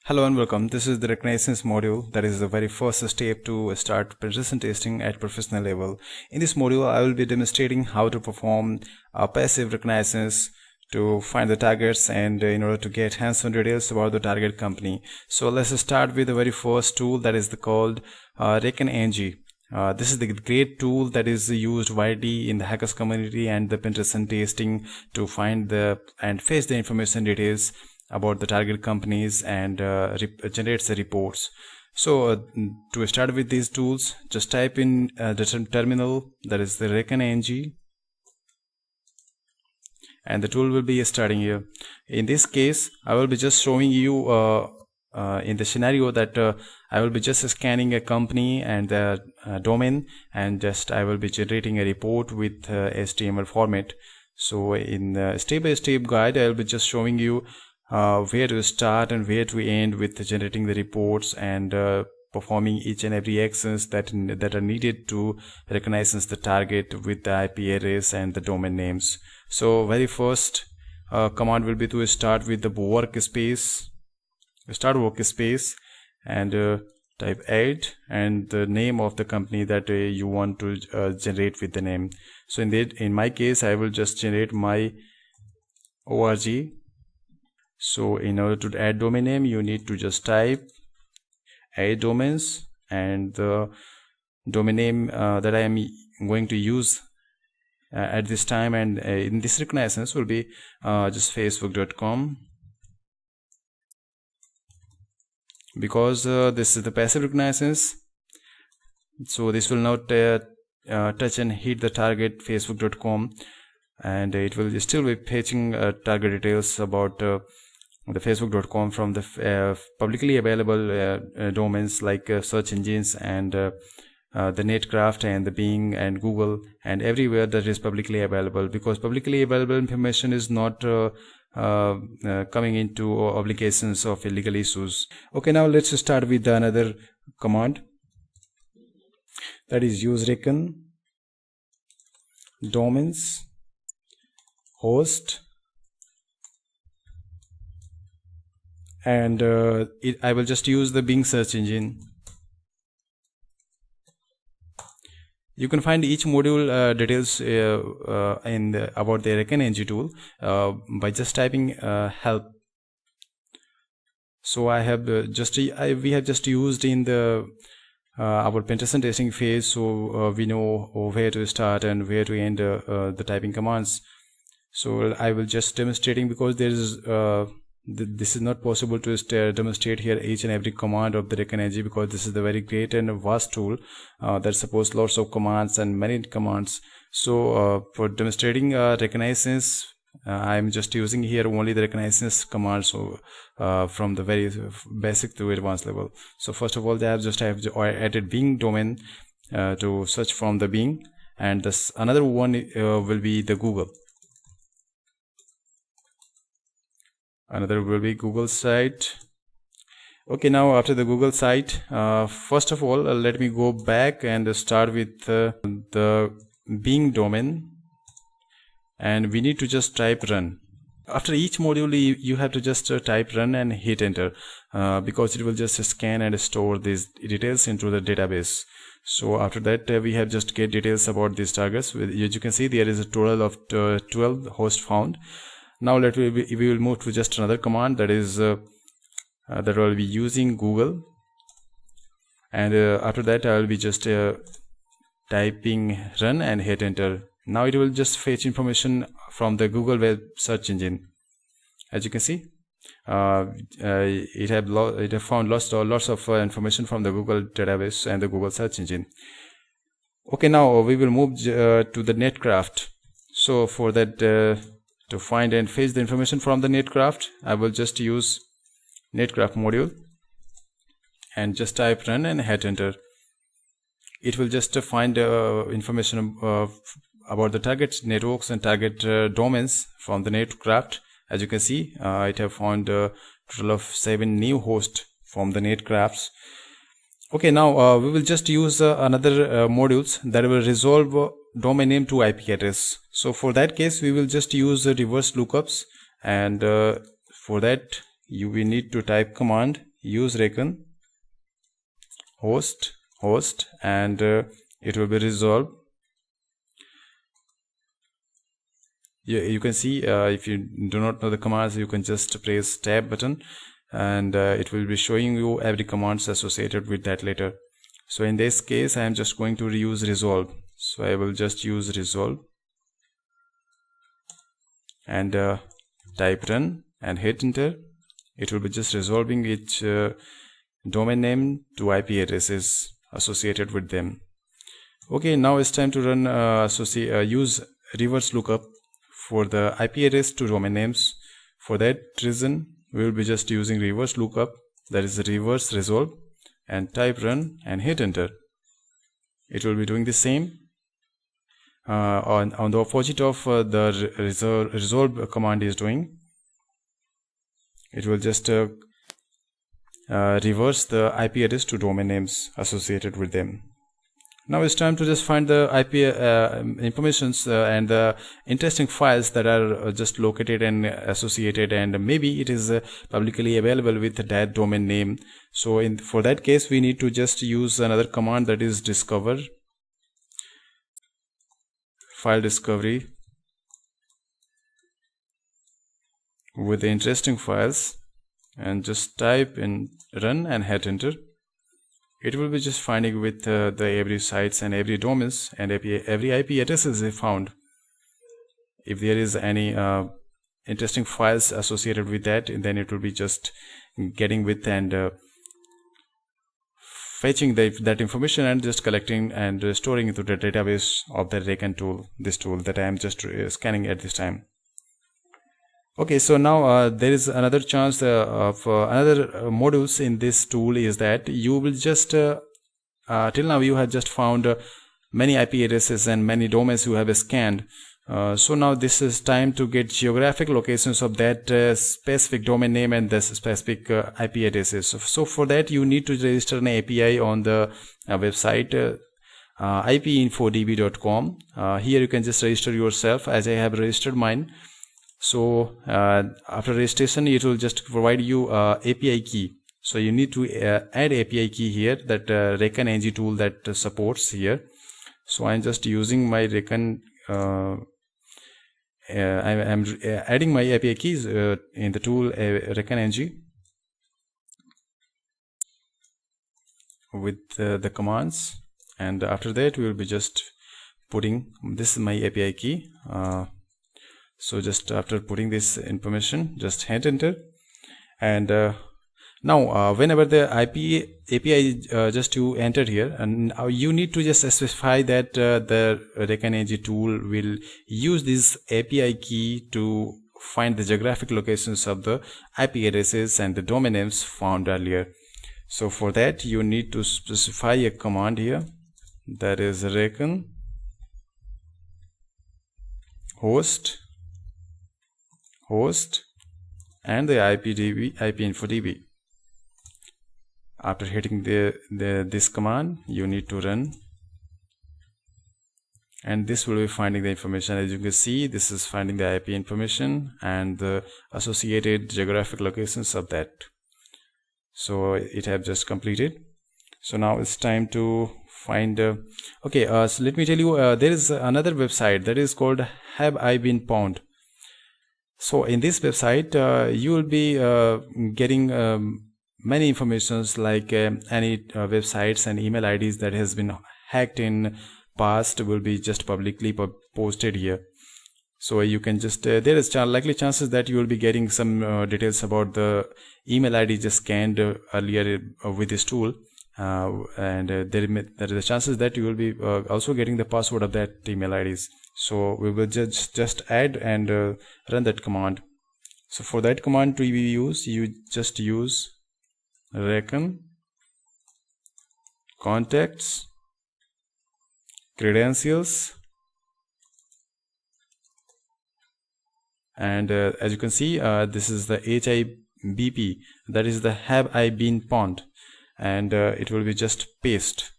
Hello and welcome. This is the reconnaissance module. That is the very first step to start penetration testing at professional level. In this module, I will be demonstrating how to perform a passive reconnaissance to find the targets and in order to get hands-on details about the target company. So let's start with the very first tool, that is called Recon. This is the great tool that is used widely in the hackers community and the penetration testing to find and fetch the information details about the target companies and generates the reports. So to start with these tools, just type in the terminal, that is the Recon, and the tool will be starting here. In this case, I will be just showing you in the scenario that I will be just scanning a company and the domain, and I will be generating a report with HTML format. So in the step-by-step guide, I will be just showing you where to start and where to end with generating the reports and performing each and every actions that are needed to recognize the target with the IP address and the domain names. So very first command will be to start with the workspace, and type add and the name of the company that you want to generate with the name. So in my case, I will just generate my org. So in order to add domain name, you need to just type add domains, and the domain name that I am going to use at this time and in this reconnaissance will be just facebook.com, because this is the passive reconnaissance, so this will not touch and hit the target facebook.com, and it will still be fetching target details about the facebook.com from the publicly available domains like search engines and the Netcraft and the Bing and Google and everywhere that is publicly available, because publicly available information is not coming into obligations of illegal issues. Okay, now let's start with another command, that is use Recon domains host, and I will just use the Bing search engine. You can find each module details about the Recon tool by just typing help. So I have we have just used in the our penetration testing phase, so we know where to start and where to end the typing commands. So I will just demonstrating, because there is this is not possible to demonstrate here each and every command of the Recon, because this is the very great and vast tool that supports lots of commands and many commands. So for demonstrating reconnaissance, I am just using here only the reconnaissance command, so from the very basic to advanced level. So first of all, I have added Bing domain to search from the Bing, and this another one will be the Google. Another will be Google site. Okay, now after the Google site, first of all, let me go back and start with the Bing domain, and we need to just type run. After each module, you have to just type run and hit enter, because it will just scan and store these details into the database. So after that, we have just get details about these targets. As you can see, there is a total of 12 hosts found. Now we will move to just another command, that is that will be using Google, and after that I will be just typing run and hit enter. Now it will just fetch information from the Google web search engine. As you can see, it have found lots of information from the Google database and the Google search engine. Okay, now we will move to the Netcraft. So for that, to find and fetch the information from the Netcraft, I will just use Netcraft module and just type run and hit enter. It will just find information about the target networks and target domains from the Netcraft. As you can see, it have found a total of 7 new hosts from the Netcrafts. Okay, now we will just use another modules that will resolve domain name to IP address. So for that case, we will just use reverse lookups, and for that we need to type command use Recon host, and it will be resolved. You can see, if you do not know the commands, you can just press tab button, and it will be showing you every commands associated with that letter. So in this case, I am just going to use resolve. So I will just use resolve and type run and hit enter. It will be just resolving each domain name to IP addresses associated with them. Okay, now it's time to run use reverse lookup for the IP address to domain names. For that reason, we will be just using reverse lookup, that is reverse resolve, and type run and hit enter. It will be doing the same. On the opposite of the resolve command is doing, it will just reverse the IP address to domain names associated with them. Now it's time to just find the IP informations and the interesting files that are just located and associated, and maybe it is publicly available with that domain name. So for that case, we need to just use another command, that is discover file discovery with the interesting files, and just type in run and hit enter. It will be just finding with the every sites and every domains and every IP addresses is found. If there is any interesting files associated with that, then it will be just getting with and fetching that information and just collecting and storing into the database of the Recon tool, this tool that I am just scanning at this time. Okay, so now there is another chance of another modules in this tool, is that you will just till now you have just found many IP addresses and many domains you have scanned. So now this is time to get geographic locations of that specific domain name and the specific IP addresses. So for that, you need to register an API on the website ipinfodb.com. Here you can just register yourself, as I have registered mine. So after registration, it will just provide you API key. So you need to add API key here, that Recon ng tool that supports here. So I'm just using my Recon. I'm adding my API keys in the tool Recon ng with the commands, and after that we will be just putting, this is my API key. So just after putting this information, just hit enter, and now whenever the API just you entered here, and you need to just specify that the Recon ng tool will use this API key to find the geographic locations of the IP addresses and the domain names found earlier. So for that, you need to specify a command here, that is Recon host and the ipinfodb. After hitting this command, you need to run, and this will be finding the information. As you can see, this is finding the IP information and the associated geographic locations of that. So it have just completed. So now it's time to find okay, so let me tell you, there is another website that is called Have I Been Pwned. So in this website, you will be getting many informations, like any websites and email IDs that has been hacked in past will be just publicly posted here. So you can just there is likely chances that you will be getting some details about the email ID just scanned earlier with this tool, and there is a chances that you will be also getting the password of that email IDs. So we will just add and run that command. So for that command to be used, you just use Recon contacts credentials, and as you can see, this is the HIBP, that is the Have I Been Pwned, and it will be just paste.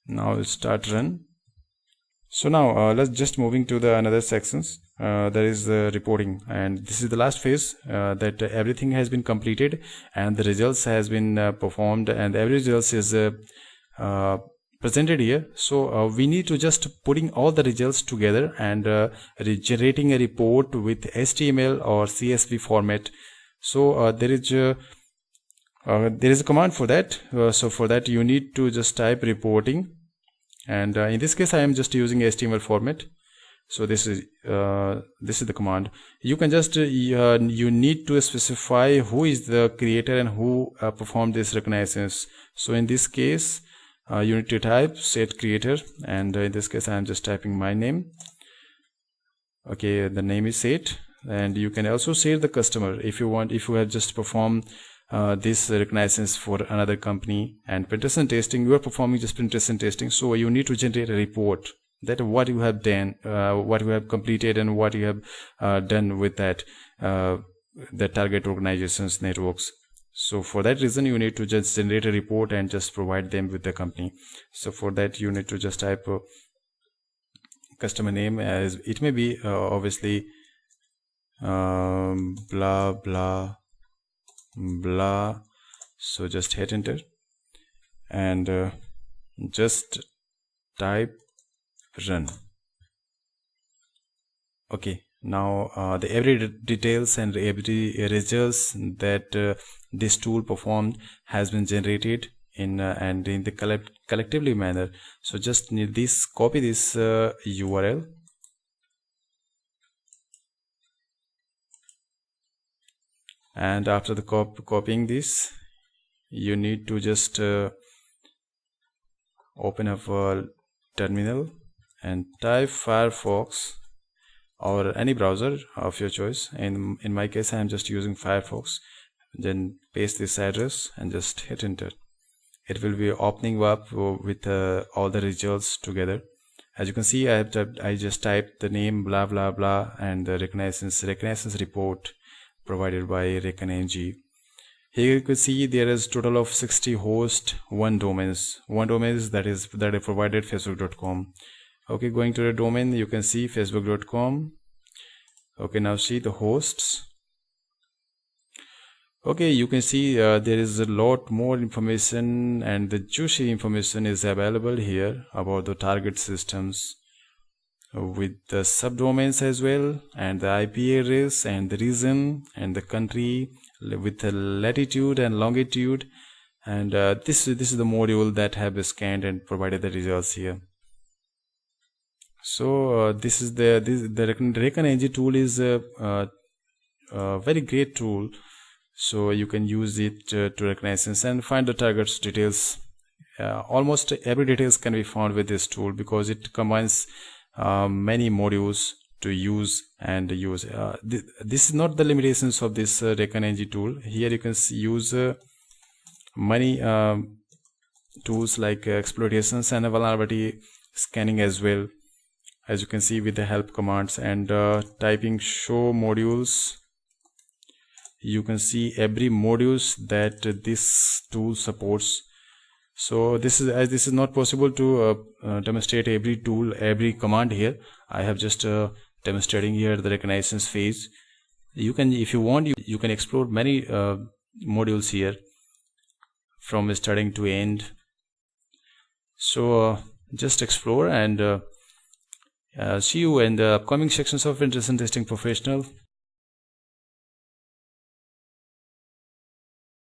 Now we'll start run. So now let's just moving to the another sections. There is the reporting, and this is the last phase that everything has been completed and the results has been performed, and every results is presented here. So we need to just putting all the results together and generating a report with HTML or CSV format. So there is a command for that. So for that you need to just type reporting, and in this case I am just using HTML format. So this is the command. You can just you need to specify who is the creator and who performed this reconnaissance. So in this case you need to type set creator, and in this case I am just typing my name. Okay, the name is set, and you can also save the customer if you want. If you have just performed this reconnaissance for another company and penetration testing, you are performing just penetration testing, so you need to generate a report that what you have done, what you have completed, and what you have done with that the target organizations networks. So for that reason you need to just generate a report and just provide them with the company. So for that you need to just type customer name, as it may be obviously blah blah blah. So just hit enter and just type run. Okay, now the every details and every results that this tool performed has been generated in and in the collectively manner. So just need this, copy this URL, and after the copying this, you need to just open up a terminal and type Firefox or any browser of your choice. In my case I am just using Firefox. Then paste this address and just hit enter. It will be opening up with all the results together. As you can see, I just typed the name blah blah blah and the reconnaissance report provided by Recon. Here you could see there is total of 60 hosts, one domains that is provided facebook.com. Okay, going to the domain, you can see facebook.com. Okay, now see the hosts. Okay, you can see there is a lot more information, and the juicy information is available here about the target systems with the subdomains as well, and the IP address and the region and the country with the latitude and longitude. And this is the module that have scanned and provided the results here. So this is the Recon tool is a very great tool. So you can use it to recognize and find the target's details. Almost every details can be found with this tool because it combines many modules to use and use. This is not the limitations of this Recon tool. Here you can use many tools like exploitations and vulnerability scanning as well, as you can see with the help commands and typing show modules. You can see every modules that this tool supports. So this is, as this is not possible to demonstrate every tool, every command here, I have just demonstrating here the reconnaissance phase. You can, if you want, you can explore many modules here from starting to end. So just explore and see you in the upcoming sections of Penetration Testing Professional.